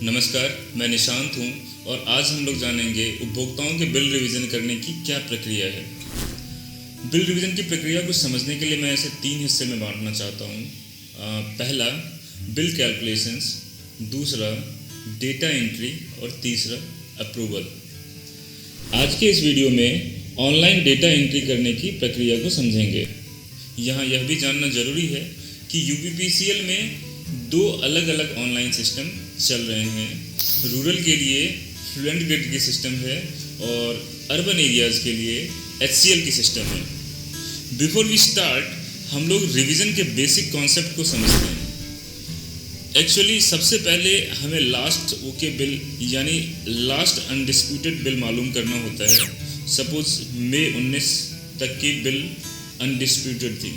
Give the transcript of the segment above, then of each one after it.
नमस्कार, मैं निशांत हूं और आज हम लोग जानेंगे उपभोक्ताओं के बिल रिवीजन करने की क्या प्रक्रिया है। बिल रिवीजन की प्रक्रिया को समझने के लिए मैं इसे 3 हिस्से में बांटना चाहता हूं। पहला बिल कैलकुलेशंस, दूसरा डेटा एंट्री और तीसरा अप्रूवल। आज के इस वीडियो में ऑनलाइन डेटा एंट्री करने की प्रक्रिया को समझेंगे। यहाँ यह भी जानना जरूरी है कि यूपीपीसीएल में 2 अलग अलग ऑनलाइन सिस्टम चल रहे हैं। रूरल के लिए फ्लुएंट ग्रिड की सिस्टम है और अर्बन एरियाज़ के लिए HCL की सिस्टम है। बिफोर वी स्टार्ट, हम लोग रिवीजन के बेसिक कॉन्सेप्ट को समझते हैं। एक्चुअली सबसे पहले हमें लास्ट ओके बिल यानी लास्ट अनडिस्प्यूटेड बिल मालूम करना होता है। सपोज मई 19 तक की बिल अनडिस्प्यूटेड थी,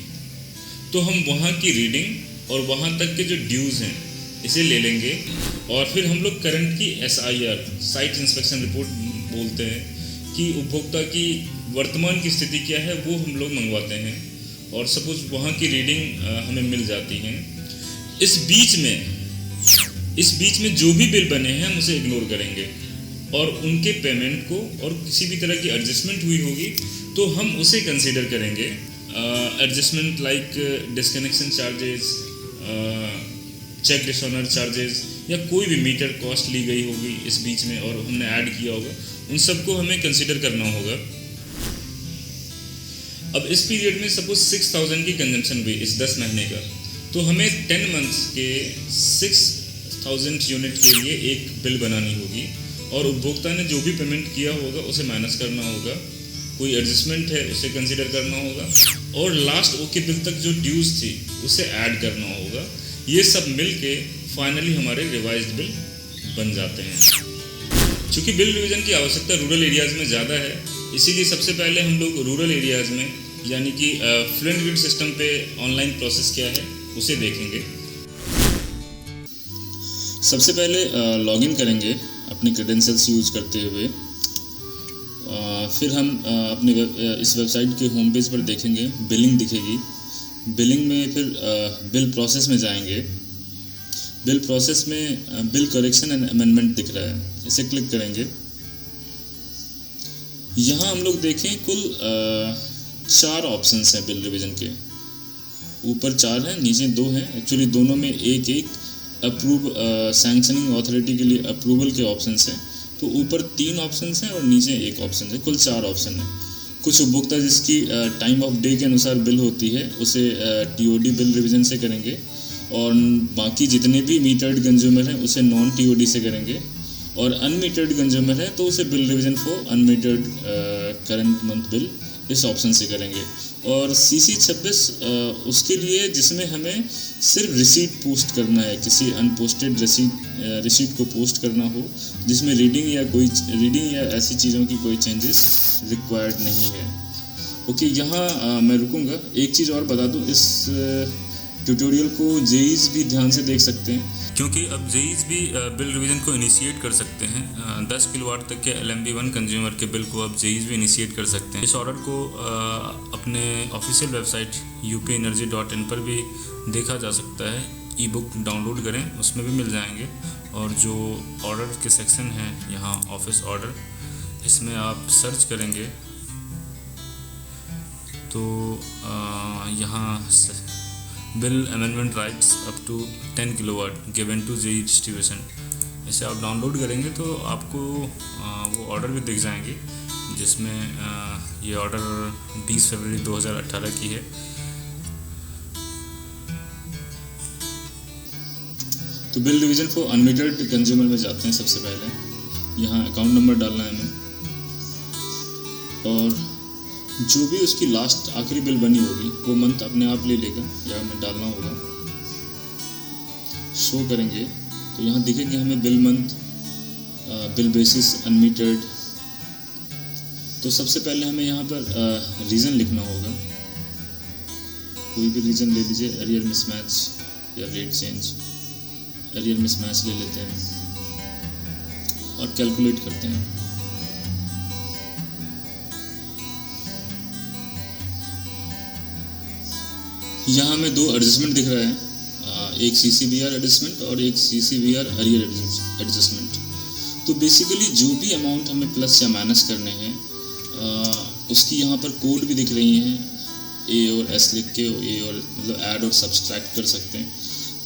तो हम वहाँ की रीडिंग और वहाँ तक के जो ड्यूज़ हैं इसे ले लेंगे और फिर हम लोग करंट की SIR साइट इंस्पेक्शन रिपोर्ट बोलते हैं कि उपभोक्ता की वर्तमान की स्थिति क्या है, वो हम लोग मंगवाते हैं और सपोज वहाँ की रीडिंग हमें मिल जाती है। इस बीच में जो भी बिल बने हैं हम उसे इग्नोर करेंगे और उनके पेमेंट को और किसी भी तरह की एडजस्टमेंट हुई होगी तो हम उसे कंसीडर करेंगे। Adjustment like disconnection charges, cheque dishonour charges या कोई भी मीटर कॉस्ट ली गई होगी इस बीच में और हमने ऐड किया होगा, उन सबको हमें कंसीडर करना होगा। अब इस पीरियड में सपोज 6000 की कंजम्पशन हुई इस 10 महीने का, तो हमें 10 मंथ्स के 6000 यूनिट के लिए एक बिल बनानी होगी और उपभोक्ता ने जो भी पेमेंट किया होगा उसे माइनस करना होगा, कोई एडजस्टमेंट है उसे कंसीडर करना होगा और लास्ट ओके बिल तक जो ड्यूज थी उसे ऐड करना होगा। ये सब मिलके फाइनली हमारे रिवाइज्ड बिल बन जाते हैं। चूँकि बिल रिवीजन की आवश्यकता रूरल एरियाज़ में ज़्यादा है, इसीलिए सबसे पहले हम लोग रूरल एरियाज़ में यानी कि फ्लुएंट ग्रिड सिस्टम पे ऑनलाइन प्रोसेस क्या है उसे देखेंगे। सबसे पहले लॉगिन करेंगे अपने क्रेडेंशियल्स यूज करते हुए। फिर हम अपने इस वेबसाइट के होम पेज पर देखेंगे, बिलिंग दिखेगी। बिलिंग में फिर बिल प्रोसेस में जाएंगे। बिल प्रोसेस में बिल करेक्शन एंड अमेंडमेंट दिख रहा है, इसे क्लिक करेंगे। यहाँ हम लोग देखें कुल 4 ऑप्शंस हैं बिल रिवीजन के। ऊपर 4 हैं, नीचे 2 हैं। एक्चुअली दोनों में एक अप्रूव सैंक्शनिंग अथॉरिटी के लिए अप्रूवल के ऑप्शंस हैं, तो ऊपर 3 ऑप्शंस हैं और नीचे 1 ऑप्शन है। कुल 4 ऑप्शन है। कुछ उपभोक्ता जिसकी टाइम ऑफ डे के अनुसार बिल होती है उसे TOD बिल रिवीजन से करेंगे और बाकी जितने भी मीटर्ड कंज्यूमर हैं उसे नॉन TOD से करेंगे और अनमीटर्ड कंज्यूमर है तो उसे bill revision for unmetered current month bill इस ऑप्शन से करेंगे। और CC26 उसके लिए जिसमें हमें सिर्फ रिसीट पोस्ट करना है, किसी अनपोस्टेड रिसीट को पोस्ट करना हो जिसमें रीडिंग या ऐसी चीज़ों की कोई चेंजेस रिक्वायर्ड नहीं है। ओके, यहाँ मैं रुकूंगा। एक चीज़ और बता दूँ, इस ट्यूटोरियल को JEEs भी ध्यान से देख सकते हैं क्योंकि अब JEEs भी बिल रिवीजन को इनिशिएट कर सकते हैं। 10 किलोवाट तक के LMB1 कंज्यूमर के बिल को अब JEEs भी इनिशिएट कर सकते हैं। इस ऑर्डर को अपने ऑफिशियल वेबसाइट upenergy.in पर भी देखा जा सकता है। ई-बुक डाउनलोड करें, उसमें भी मिल जाएंगे। और जो ऑर्डर के सेक्शन हैं यहाँ ऑफिस ऑर्डर, इसमें आप सर्च करेंगे तो यहाँ bill amendment rights up to 10 kilowatt given to JEE distribution, इसे आप डाउनलोड करेंगे तो आपको वो ऑर्डर भी दिख जाएंगे जिसमें ये ऑर्डर 20 फरवरी 2018 की है। तो बिल रिवीजन फॉर अनमीटर्ड कंज्यूमर में जाते हैं। सबसे पहले यहाँ अकाउंट नंबर डालना है हमें और जो भी उसकी लास्ट आखिरी बिल बनी होगी वो मंथ अपने आप ले लेगा या हमें डालना होगा। शो करेंगे तो यहाँ दिखेंगे हमें बिल मंथ, बिल बेसिस, अनमीटर्ड। तो सबसे पहले हमें यहाँ पर रीज़न लिखना होगा। कोई भी रीज़न ले लीजिए, एरियर मिसमैच या रेट चेंज। एरियर मिसमैच ले लेते हैं और कैलकुलेट करते हैं। यहाँ हमें दो एडजस्टमेंट दिख रहा है, एक CCBR एडजस्टमेंट और एक CCBR एरियर एडजस्टमेंट। तो बेसिकली जो भी अमाउंट हमें प्लस या माइनस करने हैं उसकी यहाँ पर कोड भी दिख रही हैं, A और S लिख के A और मतलब ऐड और सब्सट्रैक्ट कर सकते हैं।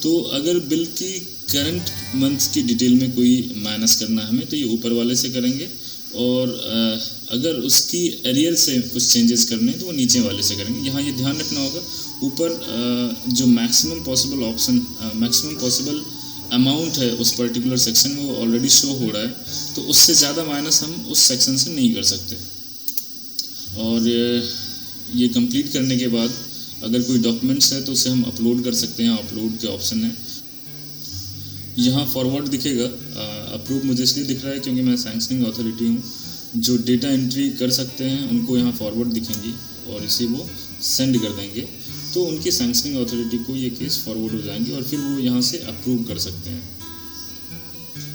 तो अगर बिल की करंट मंथ की डिटेल में कोई माइनस करना है हमें तो ये ऊपर वाले से करेंगे, और अगर उसकी एरियर से कुछ चेंजेस करने हैं तो वो नीचे वाले से करेंगे। यहाँ ये ध्यान रखना होगा, ऊपर जो मैक्सिमम पॉसिबल अमाउंट है उस पर्टिकुलर सेक्शन में वो ऑलरेडी शो हो रहा है, तो उससे ज़्यादा माइनस हम उस सेक्शन से नहीं कर सकते। और ये कंप्लीट करने के बाद अगर कोई डॉक्यूमेंट्स है तो उसे हम अपलोड कर सकते हैं, अपलोड के ऑप्शन है। यहाँ फॉरवर्ड दिखेगा, अप्रूव मुझे इसलिए दिख रहा है क्योंकि मैं सैंक्शनिंग अथॉरिटी हूँ। जो डेटा एंट्री कर सकते हैं उनको यहाँ फॉरवर्ड दिखेंगी और इसे वो सेंड कर देंगे, तो उनकी सैंक्शनिंग अथॉरिटी को ये केस फॉरवर्ड हो जाएंगे और फिर वो यहाँ से अप्रूव कर सकते हैं।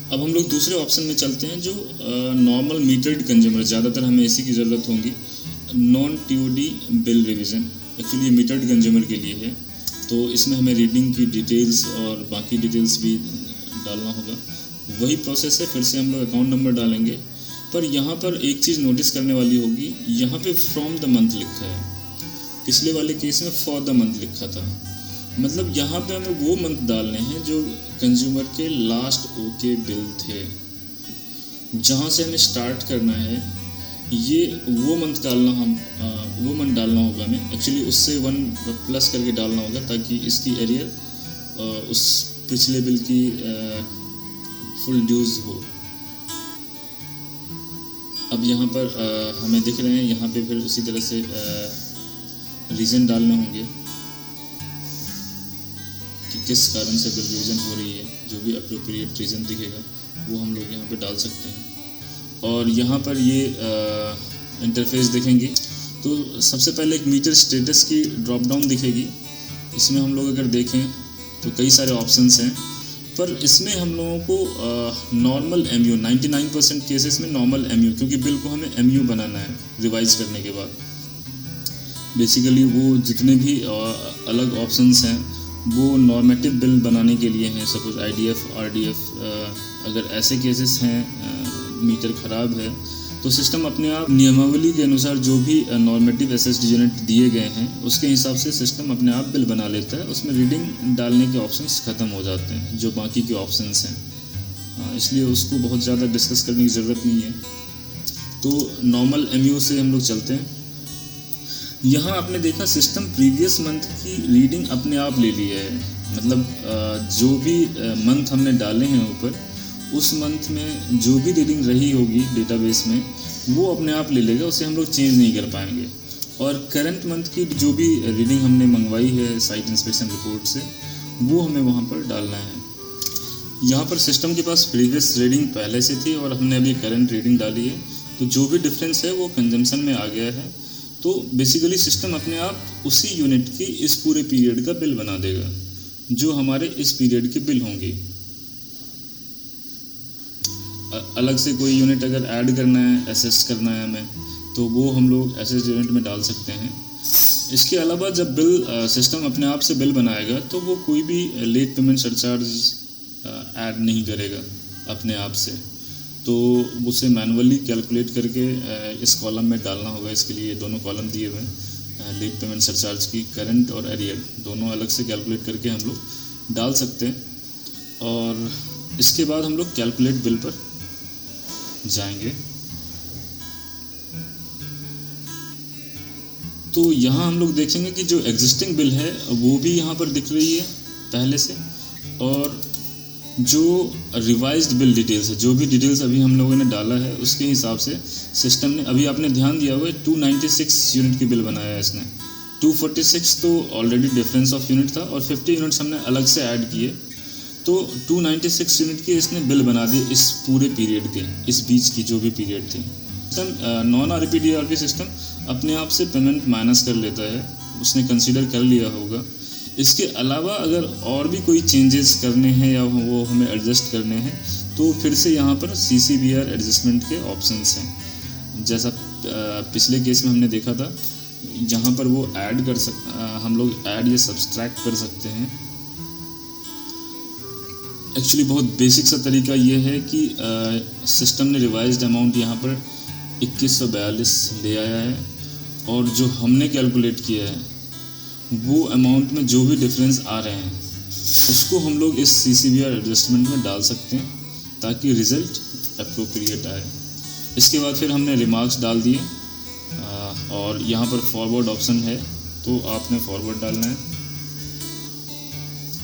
अब हम लोग दूसरे ऑप्शन में चलते हैं, जो नॉर्मल मीटर्ड कंज्यूमर, ज़्यादातर हमें इसी की ज़रूरत होगी, non TOD bill revision. Actually ये मीटर्ड कंज्यूमर के लिए है, तो इसमें हमें रीडिंग की डिटेल्स और बाकी डिटेल्स भी डालना होगा। वही प्रोसेस है, फिर से हम लोग अकाउंट नंबर डालेंगे। पर यहाँ पर एक चीज़ नोटिस करने वाली होगी, यहाँ पे फ्रॉम द मंथ लिखा है, पिछले वाले केस में फॉर द मंथ लिखा था। मतलब यहाँ पे हमें वो मंथ डालने हैं जो कंज्यूमर के लास्ट ओके बिल थे, जहाँ से हमें स्टार्ट करना है ये वो मंथ डालना होगा हमें। एक्चुअली उससे 1 प्लस करके डालना होगा ताकि इसकी एरियर उस पिछले बिल की फुल ड्यूज हो। अब यहाँ पर हमें दिख रहे हैं, यहाँ पे फिर उसी तरह से रीज़न डालने होंगे कि किस कारण से बिल रिवीजन हो रही है। जो भी अप्रोप्रिएट रीज़न दिखेगा वो हम लोग यहाँ पे डाल सकते हैं। और यहाँ पर ये इंटरफेस देखेंगे तो सबसे पहले एक मीटर स्टेटस की ड्रॉप डाउन दिखेगी। इसमें हम लोग अगर देखें तो कई सारे ऑप्शंस हैं, पर इसमें हम लोगों को नॉर्मल MU 99% केसेस में नॉर्मल MU, क्योंकि बिल को हमें MU बनाना है रिवाइज करने के बाद। बेसिकली वो जितने भी अलग ऑप्शंस हैं वो नॉर्मेटिव बिल बनाने के लिए हैं। सपोज IDF RDF, अगर ऐसे केसेस हैं मीटर ख़राब है तो सिस्टम अपने आप नियमावली के अनुसार जो भी नॉर्मेटिव SSD यूनिट दिए गए हैं उसके हिसाब से सिस्टम अपने आप बिल बना लेता है। उसमें रीडिंग डालने के ऑप्शंस ख़त्म हो जाते हैं जो बाकी के ऑप्शंस हैं, इसलिए उसको बहुत ज़्यादा डिस्कस करने की ज़रूरत नहीं है। तो नॉर्मल MU से हम लोग चलते हैं। यहाँ आपने देखा सिस्टम प्रीवियस मंथ की रीडिंग अपने आप ले ली है, मतलब जो भी मंथ हमने डाले हैं ऊपर उस मंथ में जो भी रीडिंग रही होगी डेटाबेस में वो अपने आप ले लेगा, उसे हम लोग चेंज नहीं कर पाएंगे। और करंट मंथ की जो भी रीडिंग हमने मंगवाई है साइट इंस्पेक्शन रिपोर्ट से वो हमें वहाँ पर डालना है। यहाँ पर सिस्टम के पास प्रीवियस रीडिंग पहले से थी और हमने अभी करंट रीडिंग डाली है, तो जो भी डिफरेंस है वो कंजम्पशन में आ गया है। तो बेसिकली सिस्टम अपने आप उसी यूनिट की इस पूरे पीरियड का बिल बना देगा जो हमारे इस पीरियड के बिल होंगे। अलग से कोई यूनिट अगर ऐड करना है, एसेस करना है हमें, तो वो हम लोग एसेस यूनिट में डाल सकते हैं। इसके अलावा जब बिल सिस्टम अपने आप से बिल बनाएगा तो वो कोई भी लेट पेमेंट सरचार्ज ऐड नहीं करेगा अपने आप से, तो उसे मैनुअली कैलकुलेट करके इस कॉलम में डालना होगा। इसके लिए दोनों कॉलम दिए हुए हैं, लेट पेमेंट सरचार्ज की करंट और एरियर दोनों अलग से कैलकुलेट करके हम लोग डाल सकते हैं। और इसके बाद हम लोग कैलकुलेट बिल पर जाएंगे। तो यहाँ हम लोग देखेंगे कि जो एग्जिस्टिंग बिल है वो भी यहाँ पर दिख रही है पहले से, और जो रिवाइज्ड बिल डिटेल्स है, जो भी डिटेल्स अभी हम लोगों ने डाला है उसके हिसाब से सिस्टम ने, अभी आपने ध्यान दिया हुआ है 296 यूनिट की बिल बनाया है इसने। 246 तो ऑलरेडी डिफरेंस ऑफ यूनिट था और 50 यूनिट्स हमने अलग से ऐड किए, तो 296 यूनिट की इसने बिल बना दी इस पूरे पीरियड के, इस बीच की जो भी पीरियड थी। सिस्टम नॉन RPDRP सिस्टम अपने आप से पेमेंट माइनस कर लेता है, उसने कंसीडर कर लिया होगा। इसके अलावा अगर और भी कोई चेंजेस करने हैं या वो हमें एडजस्ट करने हैं तो फिर से यहाँ पर CCBR एडजस्टमेंट के ऑप्शंस हैं। जैसा पिछले केस में हमने देखा था, यहाँ पर वो हम लोग ऐड या सब्सट्रैक्ट कर सकते हैं। एक्चुअली बहुत बेसिक सा तरीका ये है कि सिस्टम ने रिवाइज्ड अमाउंट यहाँ पर 2142 ले आया है, और जो हमने कैलकुलेट किया है वो अमाउंट में जो भी डिफरेंस आ रहे हैं उसको हम लोग इस CCBR एडजस्टमेंट में डाल सकते हैं ताकि रिज़ल्ट अप्रोप्रिएट आए। इसके बाद फिर हमने रिमार्क्स डाल दिए, और यहाँ पर फॉरवर्ड ऑप्शन है तो आपने फॉरवर्ड डालना है।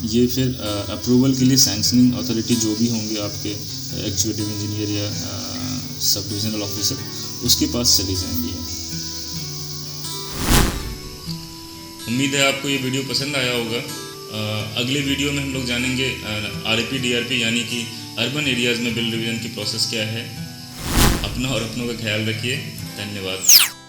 ये फिर अप्रूवल के लिए सैंक्शनिंग अथॉरिटी जो भी होंगे आपके एग्जीक्यूटिव इंजीनियर या सब डिविजनल ऑफिसर, उसके पास चली जाएंगी। उम्मीद है आपको ये वीडियो पसंद आया होगा। अगले वीडियो में हम लोग जानेंगे RAP DRP यानी कि अर्बन एरियाज़ में बिल्ड रिवीजन की प्रोसेस क्या है। अपना और अपनों का ख्याल रखिए। धन्यवाद।